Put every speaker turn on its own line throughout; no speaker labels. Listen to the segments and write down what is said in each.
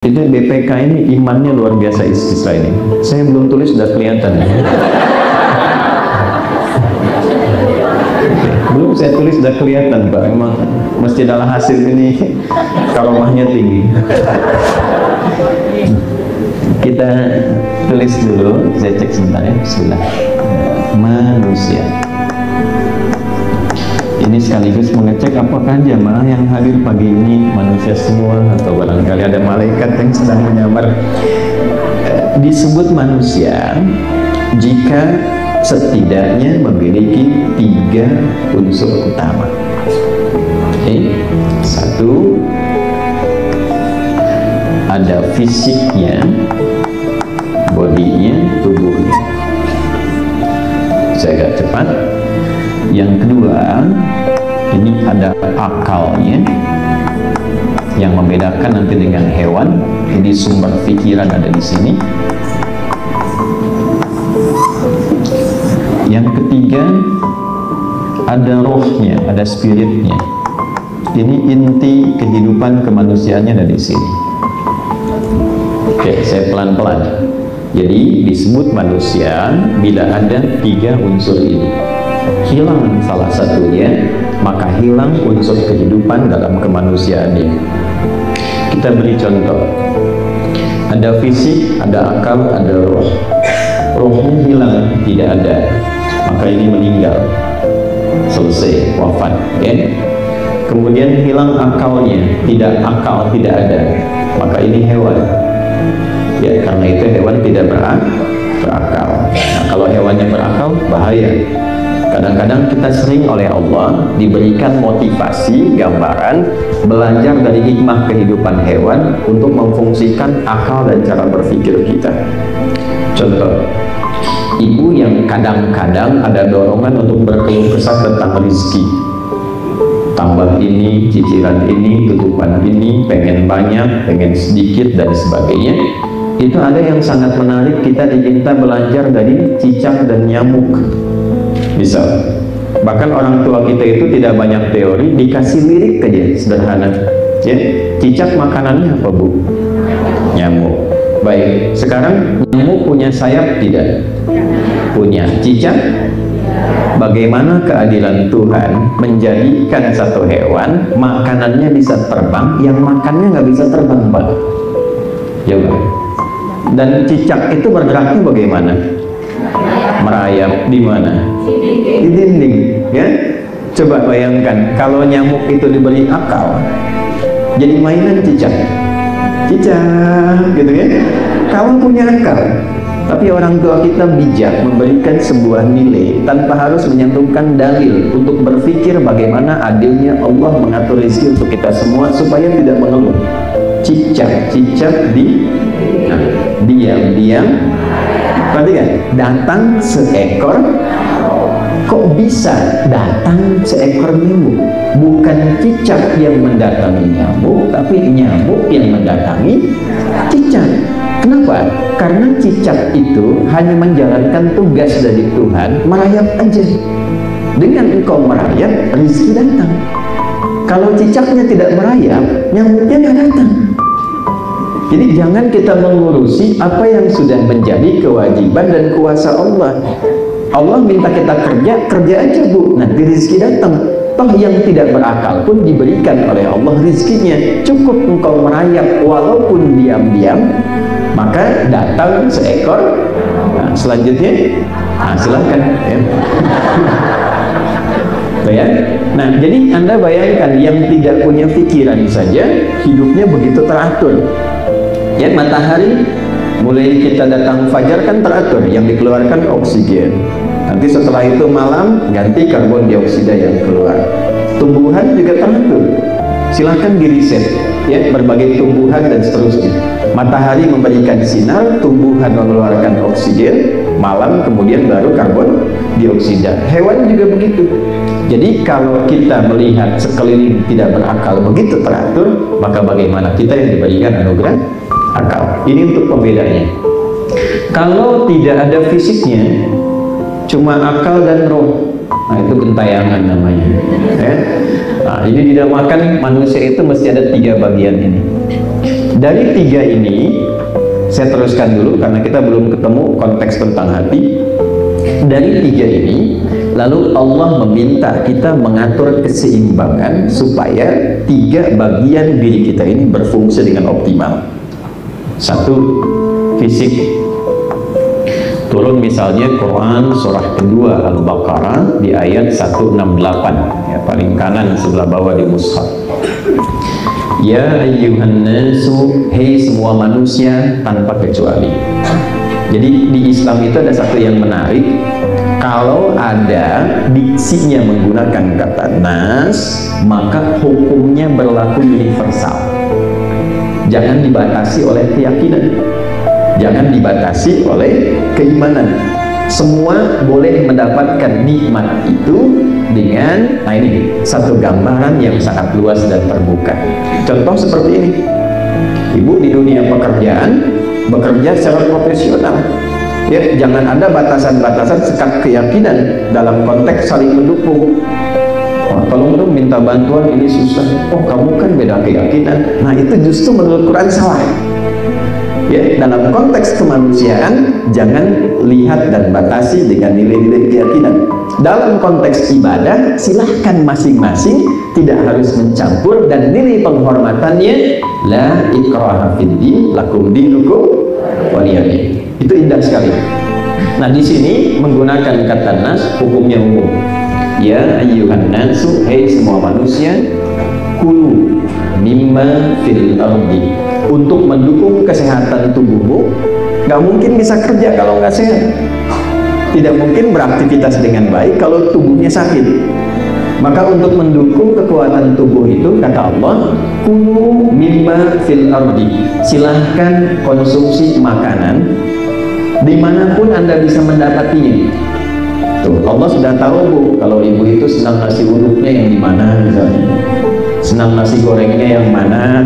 Jadi BPK ini imannya luar biasa istilah ini. Saya belum tulis sudah kelihatan. Belum saya tulis sudah kelihatan Pak. Memang Masjid Al-Hasil ini karomahnya tinggi. Kita tulis dulu, saya cek sebentar ya. Bismillah. Manusia. Ini sekaligus mengecek apakah jamaah yang hadir pagi ini manusia semua atau barangkali ada malaikat yang sedang menyamar. Disebut manusia jika setidaknya memiliki 3 unsur utama. Satu, ada fisiknya, bodinya, tubuhnya. Saya agak cepat. Yang kedua, ini ada akalnya yang membedakan nanti dengan hewan. Jadi sumber pikiran ada di sini. Yang ketiga, ada rohnya, ada spiritnya. Ini inti kehidupan kemanusiaannya ada di sini. Oke, saya pelan-pelan. Jadi disebut manusia bila ada 3 unsur ini. Hilang salah satunya, maka hilang unsur kehidupan dalam kemanusiaannya. Kita beri contoh. Ada fisik, ada akal, ada roh. Rohnya hilang, tidak ada, maka ini meninggal, selesai, wafat ya. Kemudian hilang akalnya, tidak akal, tidak ada, maka ini hewan ya, karena itu hewan tidak berakal. Nah, kalau hewannya berakal, bahaya. Kadang-kadang kita sering oleh Allah diberikan motivasi, gambaran, belajar dari hikmah kehidupan hewan untuk memfungsikan akal dan cara berpikir kita. Contoh, ibu yang kadang-kadang ada dorongan untuk berkeluh kesah tentang rezeki. Tambah ini, cicilan ini, tutupan ini, pengen banyak, pengen sedikit, dan sebagainya. Itu ada yang sangat menarik, kita diminta belajar dari cicak dan nyamuk. Bisa. Bahkan orang tua kita itu tidak banyak teori, dikasih lirik aja sederhana ya. Cicak makanannya apa Bu? Nyamuk. Baik, sekarang nyamuk punya sayap tidak? Punya. Cicak? Bagaimana keadilan Tuhan menjadikan satu hewan makanannya bisa terbang, yang makannya nggak bisa terbang Pak? Coba. Dan cicak itu bergeraknya bagaimana? Merayap di mana? Di dinding ya. Coba bayangkan kalau nyamuk itu diberi akal, jadi mainan cicak gitu ya. Kalau punya akal, tapi orang tua kita bijak memberikan sebuah nilai tanpa harus menyantumkan dalil untuk berpikir bagaimana adilnya Allah mengatur rezeki untuk kita semua supaya tidak mengeluh. Cicak diam-diam. Perhatikan, datang seekor, kok bisa datang seekor nyamuk? Bukan cicak yang mendatangi nyamuk, tapi nyamuk yang mendatangi cicak. Kenapa? Karena cicak itu hanya menjalankan tugas dari Tuhan, merayap aja. Dengan engkau merayap, rezeki datang. Kalau cicaknya tidak merayap, nyamuknya nggak datang. Jadi jangan kita mengurusi apa yang sudah menjadi kewajiban dan kuasa Allah. Allah minta kita kerja aja Bu, nanti rezeki datang. Toh yang tidak berakal pun diberikan oleh Allah rezekinya. Cukup engkau merayap walaupun diam-diam, maka datang seekor. Nah, selanjutnya, silakan ya. Nah, jadi Anda bayangkan yang tidak punya pikiran saja hidupnya begitu teratur. Ya, matahari mulai kita datang fajar kan teratur, yang dikeluarkan oksigen. Nanti setelah itu malam ganti karbon dioksida yang keluar. Tumbuhan juga teratur. Silahkan diriset ya, berbagai tumbuhan dan seterusnya. Matahari memberikan sinar, tumbuhan mengeluarkan oksigen, malam kemudian baru karbon dioksida. Hewan juga begitu. Jadi kalau kita melihat sekeliling tidak berakal begitu teratur, maka bagaimana kita yang diberikan anugerah akal? Ini untuk pembedanya. Kalau tidak ada fisiknya, cuma akal dan roh, Nah, itu gentayangan namanya. Ya. Nah, jadi dinamakan manusia itu mesti ada 3 bagian ini. Dari 3 ini, saya teruskan dulu karena kita belum ketemu konteks tentang hati. Dari 3 ini, lalu Allah meminta kita mengatur keseimbangan supaya 3 bagian diri kita ini berfungsi dengan optimal. 1, fisik. Turun misalnya Quran surah kedua Al-Baqarah di ayat 168, ya, paling kanan sebelah bawah di mushaf. Ya ayyuhan nasu, hei semua manusia tanpa kecuali. Jadi di Islam itu ada satu yang menarik. Kalau ada diksinya menggunakan kata nas, maka hukumnya berlaku universal. Jangan dibatasi oleh keyakinan, jangan dibatasi oleh keimanan. Semua boleh mendapatkan nikmat itu dengan, nah ini satu gambaran yang sangat luas dan terbuka. Contoh seperti ini, ibu di dunia pekerjaan bekerja secara profesional, ya, jangan ada batasan-batasan sekat keyakinan dalam konteks saling mendukung. Oh, tolong dong minta bantuan, ini susah. Oh, kamu kan beda keyakinan. Nah, itu justru menurut Quran salah. Ya, dalam konteks kemanusiaan jangan lihat dan batasi dengan nilai-nilai keyakinan. Dalam konteks ibadah silahkan masing-masing, tidak harus mencampur, dan nilai penghormatannya la ikraha fiddin lakum dinukum waliyadin. Itu indah sekali. Nah, di sini menggunakan kata nas, hukumnya umum. Ya ayyuhan nasu, hei semua manusia, kulu mimma fil ardi. Untuk mendukung kesehatan tubuhmu, nggak mungkin bisa kerja kalau nggak sehat. Tidak mungkin beraktivitas dengan baik kalau tubuhnya sakit. Maka untuk mendukung kekuatan tubuh itu, kata Allah, kulu mimma fil ardi. Silahkan konsumsi makanan dimanapun Anda bisa mendapatinya. Tuh, Allah sudah tahu, Bu, kalau ibu itu senang nasi uduknya yang di mana misalnya, senang nasi gorengnya yang mana,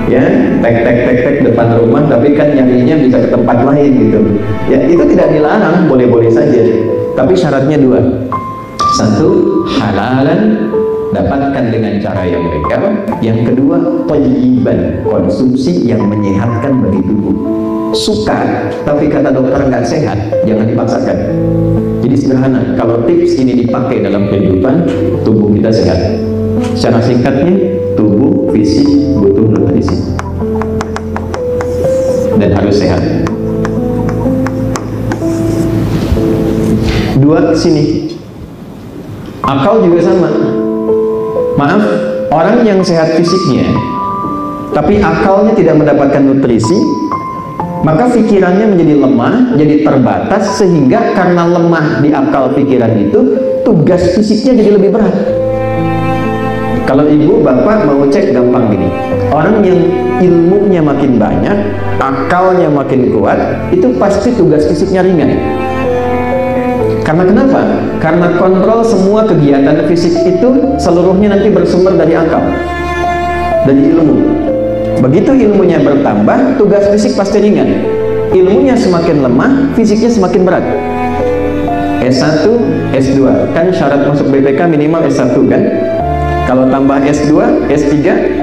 ya, tek depan rumah, tapi kan nyarinya bisa ke tempat lain gitu. Ya, itu tidak dilarang, boleh-boleh saja. Tapi syaratnya 2. 1, halalan, dapatkan dengan cara yang legal. Yang kedua, thayyiban, konsumsi yang menyehatkan bagi tubuh. Suka, tapi kata dokter nggak sehat, jangan dipaksakan. Jadi sederhana, kalau tips ini dipakai dalam kehidupan, tubuh kita sehat. Secara singkatnya, tubuh fisik butuh nutrisi dan harus sehat. 2 ke sini, akal juga sama. Maaf, orang yang sehat fisiknya tapi akalnya tidak mendapatkan nutrisi, maka pikirannya menjadi lemah, jadi terbatas, sehingga karena lemah di akal pikiran itu, tugas fisiknya jadi lebih berat. Kalau ibu bapak mau cek, gampang gini, orang yang ilmunya makin banyak, akalnya makin kuat, itu pasti tugas fisiknya ringan. Karena kenapa? Karena kontrol semua kegiatan fisik itu seluruhnya nanti bersumber dari akal, dari ilmu. Begitu ilmunya bertambah, tugas fisik pasti ringan. Ilmunya semakin lemah, fisiknya semakin berat. S1, S2, kan syarat masuk BPK minimal S1 kan? Kalau tambah S2, S3,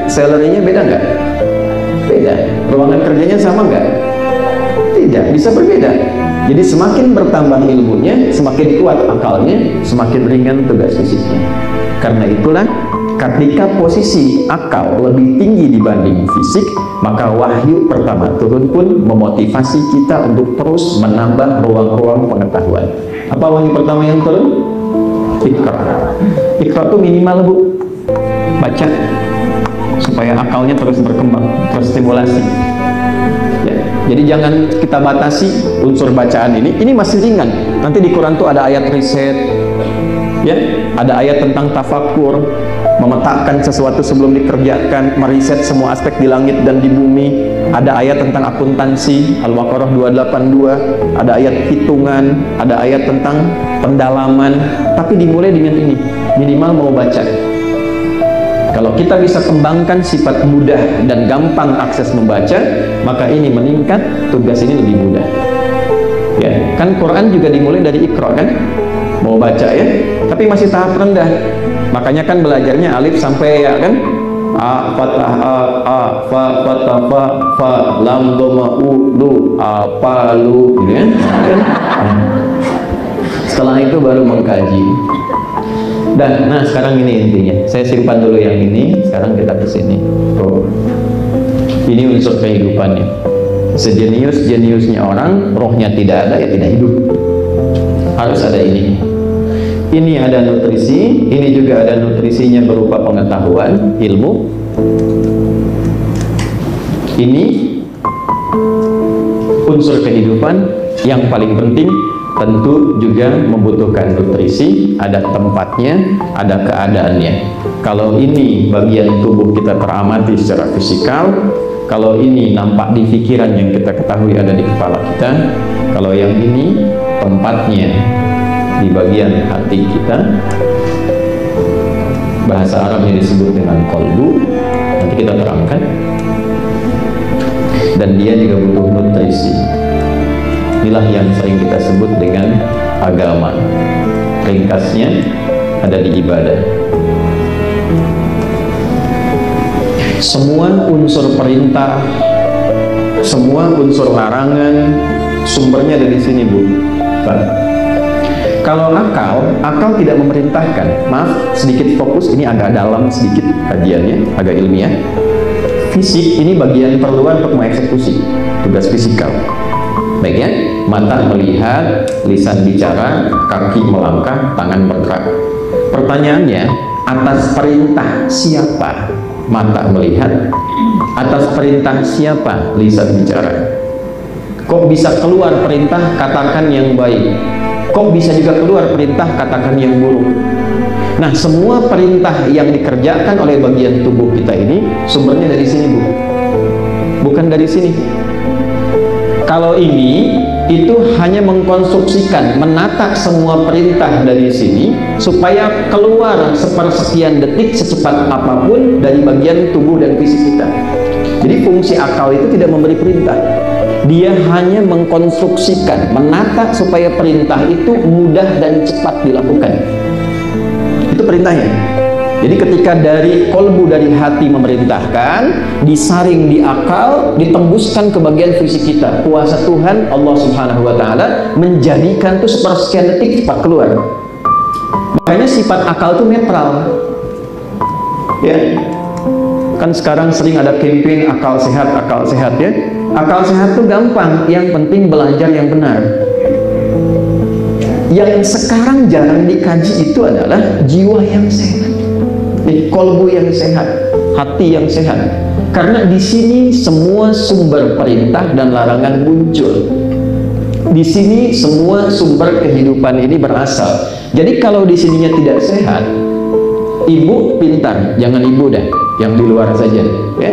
salary-nya beda nggak? Beda. Ruangan kerjanya sama nggak? Tidak, bisa berbeda. Jadi semakin bertambah ilmunya, semakin kuat akalnya, semakin ringan tugas fisiknya. Karena itulah, ketika posisi akal lebih tinggi dibanding fisik, maka wahyu pertama turun pun memotivasi kita untuk terus menambah ruang-ruang pengetahuan. Apa wahyu pertama yang turun? Iqra. Iqra itu minimal, Bu, baca supaya akalnya terus berkembang, terstimulasi. Ya, jadi jangan kita batasi unsur bacaan ini masih ringan. Nanti di Quran tuh ada ayat riset, ya, ada ayat tentang tafakur, memetakan sesuatu sebelum dikerjakan, meriset semua aspek di langit dan di bumi. Ada ayat tentang akuntansi, Al-Baqarah 282, ada ayat hitungan, ada ayat tentang pendalaman. Tapi dimulai dengan ini, minimal mau baca. Kalau kita bisa kembangkan sifat mudah dan gampang akses membaca, maka ini meningkat, tugas ini lebih mudah. Ya, kan Quran juga dimulai dari Iqra kan? Mau baca ya, tapi masih tahap rendah. Makanya kan belajarnya alif sampai ya kan, a fathah a fa fathah fa lam dhamma u lu apa lu gitu kan. Setelah itu baru mengkaji. Dan nah sekarang ini intinya. Saya simpan dulu yang ini, sekarang kita ke sini. Oh. Ini unsur kehidupannya. Sejenius-jeniusnya orang, rohnya tidak ada, ya tidak hidup. Harus ada ini. Ini ada nutrisi, ini juga ada nutrisinya berupa pengetahuan, ilmu. Ini unsur kehidupan yang paling penting, tentu juga membutuhkan nutrisi, ada tempatnya, ada keadaannya. Kalau ini bagian tubuh kita teramati secara fisikal, kalau ini nampak di pikiran yang kita ketahui ada di kepala kita, kalau yang ini tempatnya di bagian hati kita, bahasa Arabnya disebut dengan kolbu, nanti kita terangkan. Dan dia juga butuh nutrisi. Inilah yang sering kita sebut dengan agama. Ringkasnya ada di ibadah. Semua unsur perintah, semua unsur larangan, sumbernya ada di sini, Bu. Pak. Kalau akal tidak memerintahkan. Maaf, sedikit fokus, ini agak dalam sedikit kajiannya, agak ilmiah. Fisik ini bagian perluan untuk mengeksekusi tugas fisikal. Baik ya, mata melihat, lisan bicara, kaki melangkah, tangan bergerak. Pertanyaannya, atas perintah siapa mata melihat? Atas perintah siapa lisan bicara? Kok bisa keluar perintah katakan yang baik? Kok bisa juga keluar perintah katakan yang buruk? Nah, semua perintah yang dikerjakan oleh bagian tubuh kita ini sumbernya dari sini, Bu. Bukan dari sini. Kalau ini itu hanya mengkonstruksikan, menata semua perintah dari sini supaya keluar sepersekian detik secepat apapun dari bagian tubuh dan fisik kita. Jadi fungsi akal itu tidak memberi perintah. Dia hanya mengkonstruksikan, menata supaya perintah itu mudah dan cepat dilakukan. Itu perintahnya. Jadi ketika dari kolbu, dari hati memerintahkan, disaring di akal, ditembuskan ke bagian fisik kita. Kuasa Tuhan Allah Subhanahu wa Ta'ala menjadikan itu sepersekian detik cepat keluar. Makanya sifat akal itu netral. Ya. Kan sekarang sering ada campaign akal sehat ya. Akal sehat itu gampang, yang penting belajar yang benar. Yang sekarang jarang dikaji itu adalah jiwa yang sehat, kolbu yang sehat, hati yang sehat. Karena di sini semua sumber perintah dan larangan muncul. Di sini semua sumber kehidupan ini berasal. Jadi kalau di sininya tidak sehat, ibu pintar, jangan ibu dah, yang di luar saja, ya.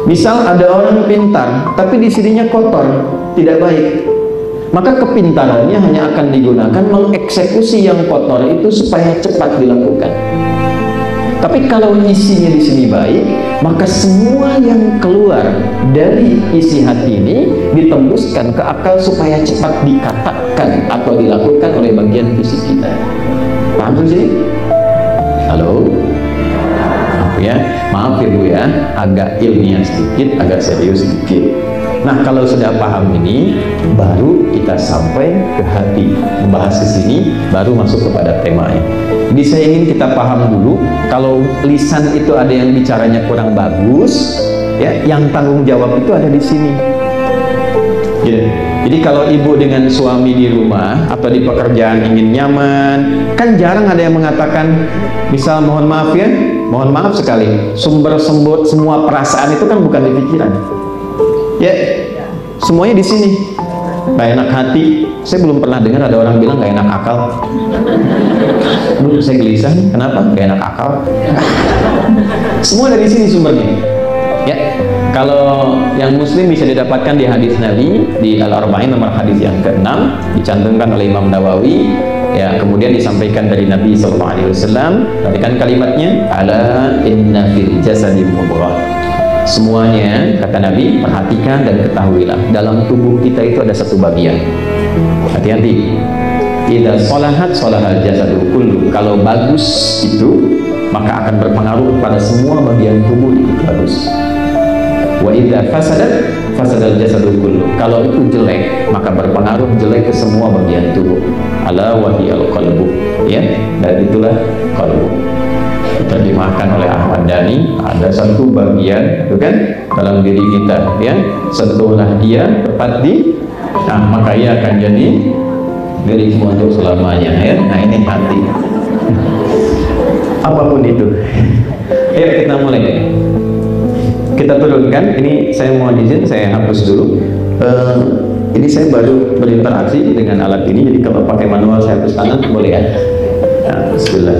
Misal ada orang pintar, tapi di sininya kotor, tidak baik. Maka kepintarannya hanya akan digunakan mengeksekusi yang kotor itu supaya cepat dilakukan. Tapi kalau isinya di sini baik, maka semua yang keluar dari isi hati ini ditembuskan ke akal supaya cepat dikatakan atau dilakukan oleh bagian fisik kita. Paham sih? Halo? Ya, maaf ya Bu ya, agak ilmiah sedikit, agak serius sedikit. Nah, kalau sudah paham ini, baru kita sampai ke hati. Membahas ke sini, baru masuk kepada temanya. Jadi saya ingin kita paham dulu, kalau lisan itu ada yang bicaranya kurang bagus, ya, yang tanggung jawab itu ada di sini. Ya. Jadi kalau ibu dengan suami di rumah atau di pekerjaan ingin nyaman, kan jarang ada yang mengatakan, misal mohon maaf ya, mohon maaf sekali, sumber semua perasaan itu kan bukan di pikiran. Ya, semuanya di sini. Gak enak hati, saya belum pernah dengar ada orang bilang gak enak akal. Saya gelisah, kenapa? Gak enak akal. Semua dari sini sumbernya. Ya, kalau yang muslim bisa didapatkan di hadis Nabi di Al-Arba'in nomor hadis yang ke-6, dicantumkan oleh Imam Nawawi. Ya, kemudian disampaikan dari Nabi SAW. Perhatikan kalimatnya, ala inna fil jasadi mudghah. Semuanya, kata Nabi, perhatikan dan ketahuilah, dalam tubuh kita itu ada satu bagian. Hati-hati. Idza sholahat sholahal jasadu kullu. Kalau bagus itu maka akan berpengaruh pada semua bagian tubuh itu bagus. Wa idza fasadat fasadal jasadu kullu. Kalau itu jelek maka berpengaruh jelek ke semua bagian tubuh. Ala wahiyal qalbu, ya, dan itulah qalbu. Diterjemahkan oleh Ahmad Dhani, ada satu bagian itu kan dalam diri kita, ya, sentuhlah dia tepat di, nah maka ia akan jadi milikmu untuk selamanya, ya. Nah ini hati. Apapun itu. Ayo kita mulai. Kita turunkan. Ini saya mohon izin saya hapus dulu. Ini saya baru berinteraksi dengan alat ini, jadi kalau pakai manual saya hapus tangan boleh ya. Nah, bismillah.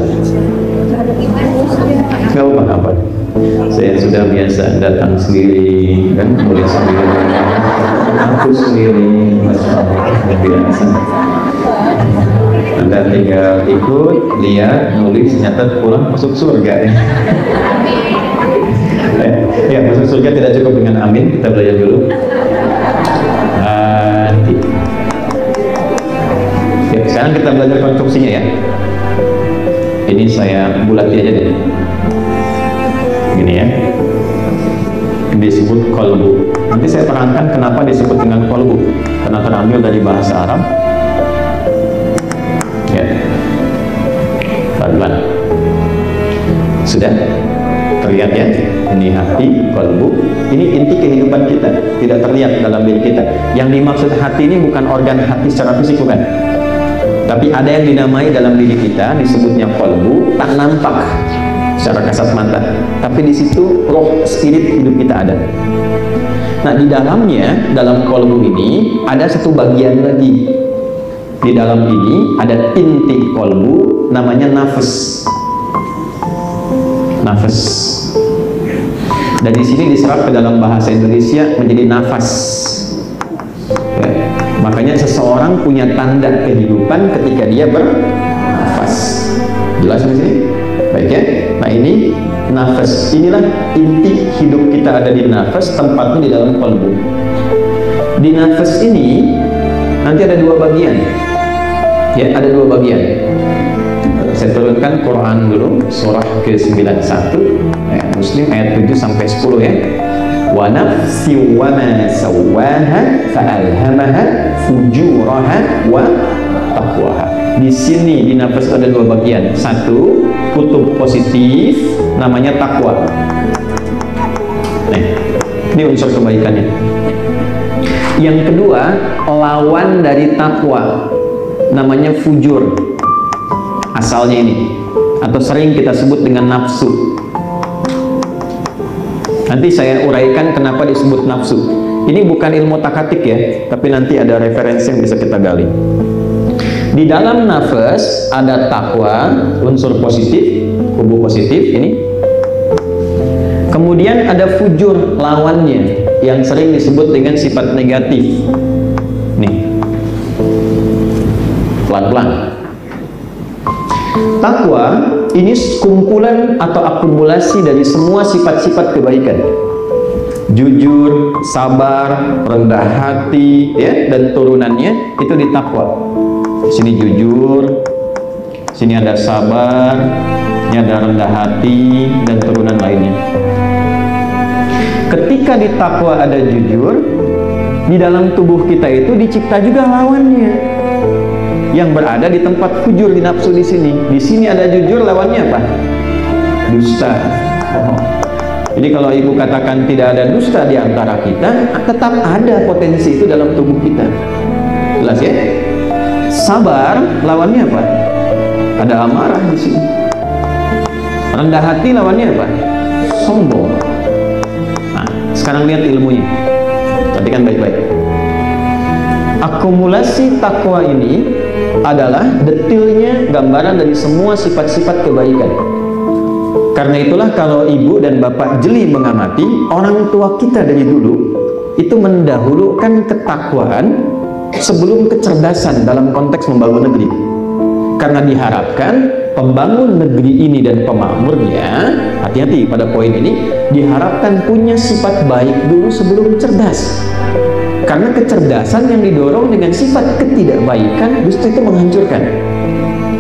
Gak apa-apa. Saya sudah biasa datang sendiri, kan boleh sendiri, hapus sendiri, biasa. Anda tinggal ikut, lihat, nulis, nyatet, pulang, masuk surga, ya. Ya, masuk surga tidak cukup dengan amin. Kita belajar dulu. Ya, sekarang kita belajar konstruksinya, ya. Ini saya bulati aja deh. Gini ya. Disebut qalbu. Nanti saya terangkan kenapa disebut dengan qalbu. Karena terambil dari bahasa Arab. Ya. Pelan-pelan. Sudah terlihat ya? Ini hati, qalbu. Ini inti kehidupan kita, tidak terlihat dalam diri kita. Yang dimaksud hati ini bukan organ hati secara fisik, bukan. Tapi ada yang dinamai dalam diri kita, disebutnya qalbu, tak nampak secara kasat mata. Tapi di situ roh, spirit hidup kita ada. Nah, di dalamnya, dalam qalbu ini ada satu bagian lagi. Di dalam ini ada inti qalbu, namanya nafas. Nafas. Dan di sini diserap ke dalam bahasa Indonesia menjadi nafas. Ya. Makanya seseorang punya tanda kehidupan ketika dia bernafas. Jelas di sini? Baik ya. Nah ini nafas. Inilah inti hidup kita ada di nafas, tempatnya di dalam qalbu. Di nafas ini nanti ada dua bagian. Ya, ada dua bagian. Saya turunkan Quran dulu, surah ke-91 Muslim ayat 7 sampai 10 ya. Wa nafsi wa ma sawwaha fa'alhamaha fujuraha wa taqwaha. Di sini di nafas ada dua bagian. Satu, kutub positif namanya takwa. Nah, ini unsur kebaikannya. Yang kedua, lawan dari takwa namanya fujur. Asalnya ini, atau sering kita sebut dengan nafsu. Nanti saya uraikan kenapa disebut nafsu. Ini bukan ilmu takatik ya, tapi nanti ada referensi yang bisa kita gali. Di dalam nafas ada takwa, unsur positif, kubu positif ini. Kemudian ada fujur, lawannya, yang sering disebut dengan sifat negatif. Nih, pelan-pelan. Takwa ini kumpulan atau akumulasi dari semua sifat-sifat kebaikan. Jujur, sabar, rendah hati, ya, dan turunannya itu di takwa. Sini jujur, sini ada sabar, ini ada rendah hati dan turunan lainnya. Ketika di takwa ada jujur, di dalam tubuh kita itu dicipta juga lawannya, yang berada di tempat fujur, di nafsu di sini. Di sini ada jujur, lawannya apa? Dusta. Jadi kalau ibu katakan tidak ada dusta di antara kita, tetap ada potensi itu dalam tubuh kita. Jelas ya? Sabar, lawannya apa? Ada amarah di sini. Rendah hati, lawannya apa? Sombong. Nah, sekarang lihat ilmunya. Perhatikan baik-baik. Akumulasi takwa ini adalah detilnya gambaran dari semua sifat-sifat kebaikan. Karena itulah kalau ibu dan bapak jeli mengamati, orang tua kita dari dulu itu mendahulukan ketakwaan sebelum kecerdasan dalam konteks membangun negeri. Karena diharapkan pembangun negeri ini dan pemakmurnya, hati-hati pada poin ini, diharapkan punya sifat baik dulu sebelum cerdas. Karena kecerdasan yang didorong dengan sifat ketidakbaikan justru itu menghancurkan.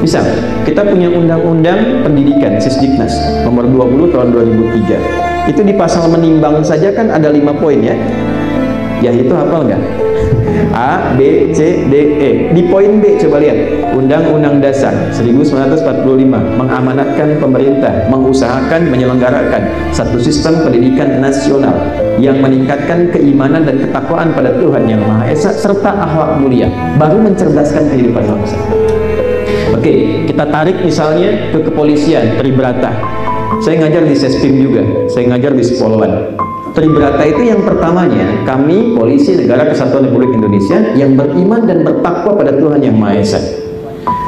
Misal, kita punya undang-undang pendidikan Sisdiknas nomor 20 tahun 2003. Itu di pasal menimbang saja kan ada 5 poin ya. Yaitu hafal nggak? A, B, C, D, E. Di poin B coba lihat. Undang-Undang Dasar 1945 mengamanatkan pemerintah mengusahakan menyelenggarakan satu sistem pendidikan nasional yang meningkatkan keimanan dan ketakwaan pada Tuhan Yang Maha Esa serta akhlak mulia, baru mencerdaskan kehidupan bangsa. Oke, kita tarik misalnya ke kepolisian, Tribrata. Saya ngajar di Sespim juga, saya ngajar di Spolwan. Tribrata itu yang pertamanya, kami polisi negara kesatuan Republik Indonesia yang beriman dan bertakwa pada Tuhan Yang Maha Esa.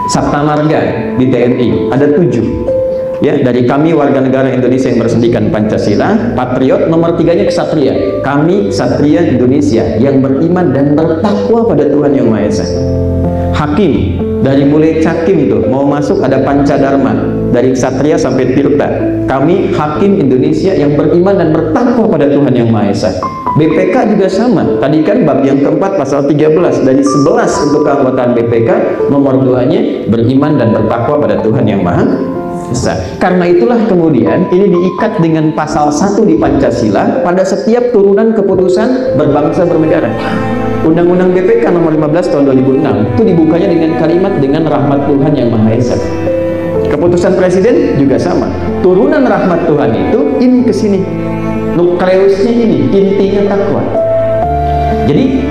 Sabta Marga di TNI ada 7. Ya, dari kami warga negara Indonesia yang bersendikan Pancasila. Patriot nomor 3-nya Ksatria. Kami Ksatria Indonesia yang beriman dan bertakwa pada Tuhan Yang Maha Esa. Hakim, dari mulai Cakim itu mau masuk ada Pancadharma, dari Ksatria sampai Tirta. Kami hakim Indonesia yang beriman dan bertakwa pada Tuhan Yang Maha Esa. BPK juga sama. Tadi kan bab yang keempat pasal 13, dari 11 untuk keanggotaan BPK, nomor 2-nya beriman dan bertakwa pada Tuhan Yang Maha Esa. Karena itulah kemudian ini diikat dengan pasal 1 di Pancasila pada setiap turunan keputusan berbangsa bernegara. Undang-Undang BPK nomor 15 tahun 2006 itu dibukanya dengan kalimat dengan rahmat Tuhan Yang Maha Esa. Keputusan presiden juga sama. Turunan rahmat Tuhan itu ini ke sini. Nukleusnya ini, intinya takwa. Jadi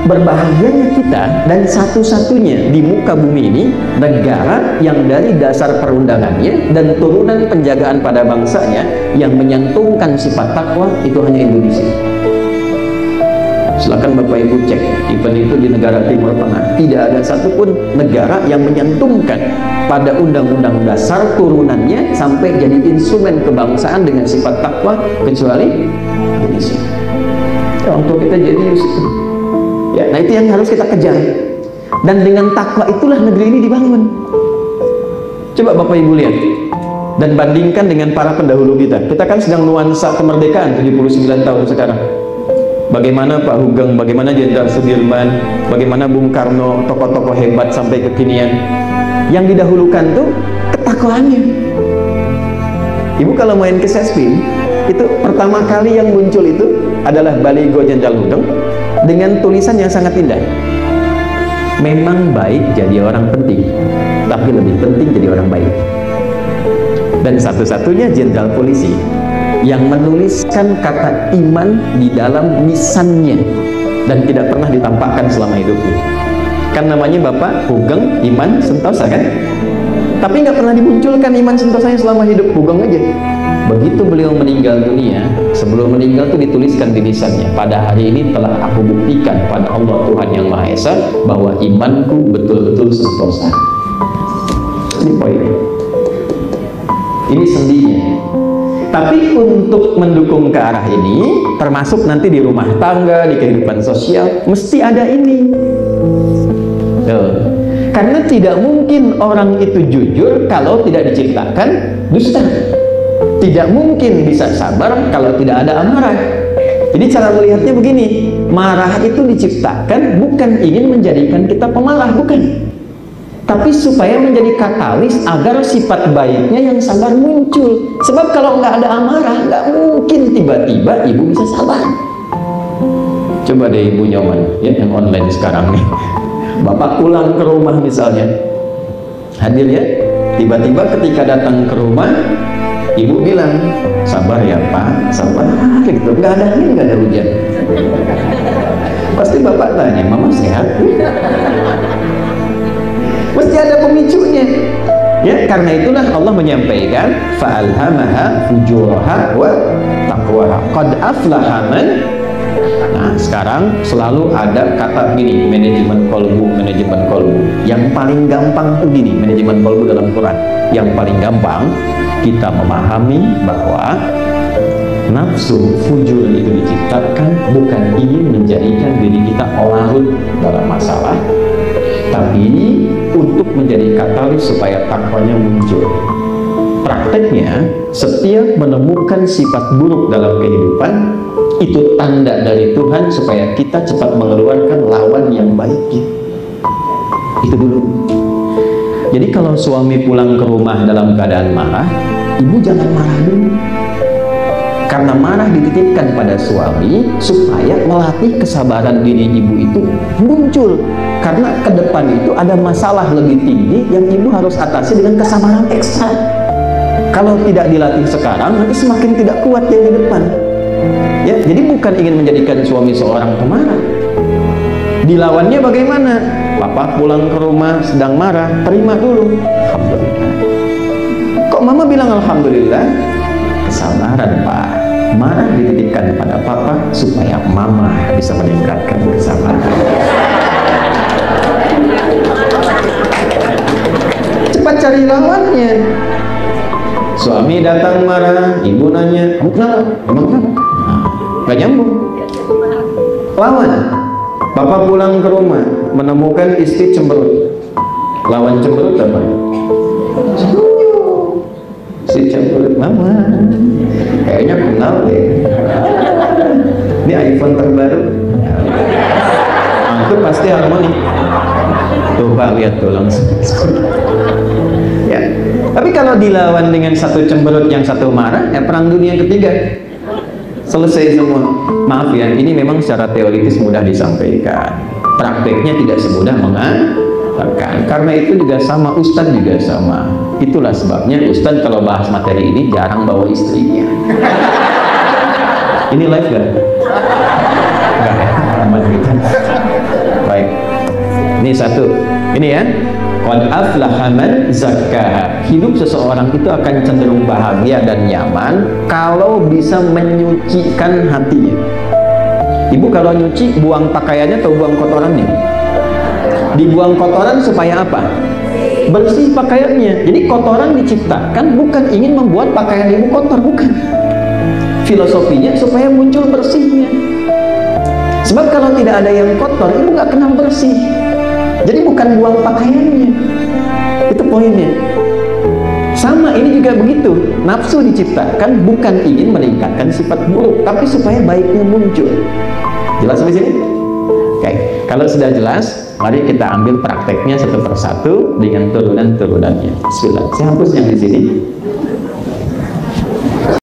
berbahagianya kita dan satu-satunya di muka bumi ini negara yang dari dasar perundangannya dan turunan penjagaan pada bangsanya yang menyantumkan sifat takwa itu hanya Indonesia. Silakan Bapak Ibu cek, event itu di negara Timur Tengah tidak ada satupun negara yang menyantumkan pada undang-undang dasar turunannya sampai jadi instrumen kebangsaan dengan sifat takwa kecuali Indonesia. Ya, untuk kita jadi ya, nah itu yang harus kita kejar. Dan dengan takwa itulah negeri ini dibangun. Coba Bapak Ibu lihat dan bandingkan dengan para pendahulu kita. Kita kan sedang nuansa kemerdekaan 79 tahun sekarang. Bagaimana Pak Hugeng, bagaimana Jenderal Sudirman, bagaimana Bung Karno, tokoh-tokoh hebat sampai kekinian. Yang didahulukan tuh ketakwaannya. Ibu kalau main ke Sespim, itu pertama kali yang muncul itu adalah baligo Jenderal Hugeng dengan tulisan yang sangat indah. Memang baik jadi orang penting, tapi lebih penting jadi orang baik. Dan satu-satunya jenderal polisi yang menuliskan kata iman di dalam nisannya dan tidak pernah ditampakkan selama hidupnya. Kan namanya Bapak Hugeng Iman Sentosa kan? Tapi nggak pernah dimunculkan Iman Sentosanya selama hidup Hugeng aja. Begitu beliau meninggal dunia, sebelum meninggal itu dituliskan di nisannya, pada hari ini telah aku buktikan pada Allah Tuhan Yang Maha Esa bahwa imanku betul-betul sentosa. Ini poinnya. Ini sendinya. Tapi untuk mendukung ke arah ini, termasuk nanti di rumah tangga, di kehidupan sosial, mesti ada ini. Karena tidak mungkin orang itu jujur kalau tidak diciptakan dusta. Tidak mungkin bisa sabar kalau tidak ada amarah. Jadi cara melihatnya begini, marah itu diciptakan bukan ingin menjadikan kita pemarah, bukan. Tapi supaya menjadi katalis agar sifat baiknya yang sabar muncul. Sebab kalau nggak ada amarah, nggak mungkin tiba-tiba ibu bisa sabar. Coba deh ibu nyaman, ya yang online sekarang nih. Bapak pulang ke rumah misalnya, hadir ya. Tiba-tiba ketika datang ke rumah, ibu bilang, sabar ya Pak, sabar. Gitu, nggak ada angin, nggak ada hujan. Pasti bapak tanya, Mama sehat? Mesti ada pemicunya. Ya, karena itulah Allah menyampaikan fa'alhamaha fujuraha wa taqwaha. Qad aflaha man. Nah, sekarang selalu ada kata gini, manajemen kolbu, manajemen kolbu. Yang paling gampang tuh gini, manajemen kolbu dalam Quran. Yang paling gampang kita memahami bahwa nafsu fujur itu diciptakan bukan ingin menjadikan diri kita larut dalam masalah, tapi untuk menjadi katalis supaya takwanya muncul. prakteknya, setiap menemukan sifat buruk dalam kehidupan, itu tanda dari Tuhan supaya kita cepat mengeluarkan lawan yang baiknya. Itu dulu. Jadi kalau suami pulang ke rumah dalam keadaan marah, ibu jangan marah dulu. Karena marah dititipkan pada suami supaya melatih kesabaran diri ibu itu muncul. Karena ke depan itu ada masalah lebih tinggi yang ibu harus atasi dengan kesabaran ekstra. Kalau tidak dilatih sekarang, nanti semakin tidak kuat yang di depan. Ya, jadi bukan ingin menjadikan suami seorang pemarah. Dilawannya bagaimana? Papa pulang ke rumah sedang marah, terima dulu. Alhamdulillah. Kok mama bilang alhamdulillah? Kesabaran, Pak. Marah dititipkan pada papa supaya mama bisa meningkatkan kesabaran. Cepat cari lawannya. Suami datang marah, ibu nanya, kamu kenapa? Emang kenapa? Gak nyambung. Lawan. Papa pulang ke rumah menemukan istri cemberut. Lawan cemberut apa? Si cemberut, mama kayaknya kenal deh. Ini iPhone terbaru. Itu pasti harmoni. Tuh Pak, lihat tuh langsung. Ya. Tapi kalau dilawan dengan satu cemberut yang satu marah, ya perang dunia ketiga. Selesai semua. Maaf ya, ini memang secara teoritis mudah disampaikan. Prakteknya tidak semudah mengatakan. Karena itu juga sama, Ustadz juga sama. Itulah sebabnya Ustadz kalau bahas materi ini jarang bawa istrinya. Ini live gak? Enggak ya? Aman gitu. Baik. Ini satu. Ini ya. Qad aflaha man zakkaha. Hidup seseorang itu akan cenderung bahagia dan nyaman kalau bisa menyucikan hatinya. Ibu kalau nyuci, buang pakaiannya atau buang kotorannya? Dibuang kotoran supaya apa? Bersih pakaiannya. Jadi kotoran diciptakan bukan ingin membuat pakaian ibu kotor, bukan. Filosofinya supaya muncul bersihnya. Sebab kalau tidak ada yang kotor, ibu nggak kenal bersih. Jadi bukan buang pakaiannya. Itu poinnya. Sama ini juga begitu. Nafsu diciptakan bukan ingin meningkatkan sifat buruk, tapi supaya baiknya muncul. Jelas di sini? Oke. Kalau sudah jelas, mari kita ambil prakteknya satu persatu dengan turunan-turunannya. Bismillah. Saya hapus yang di sini.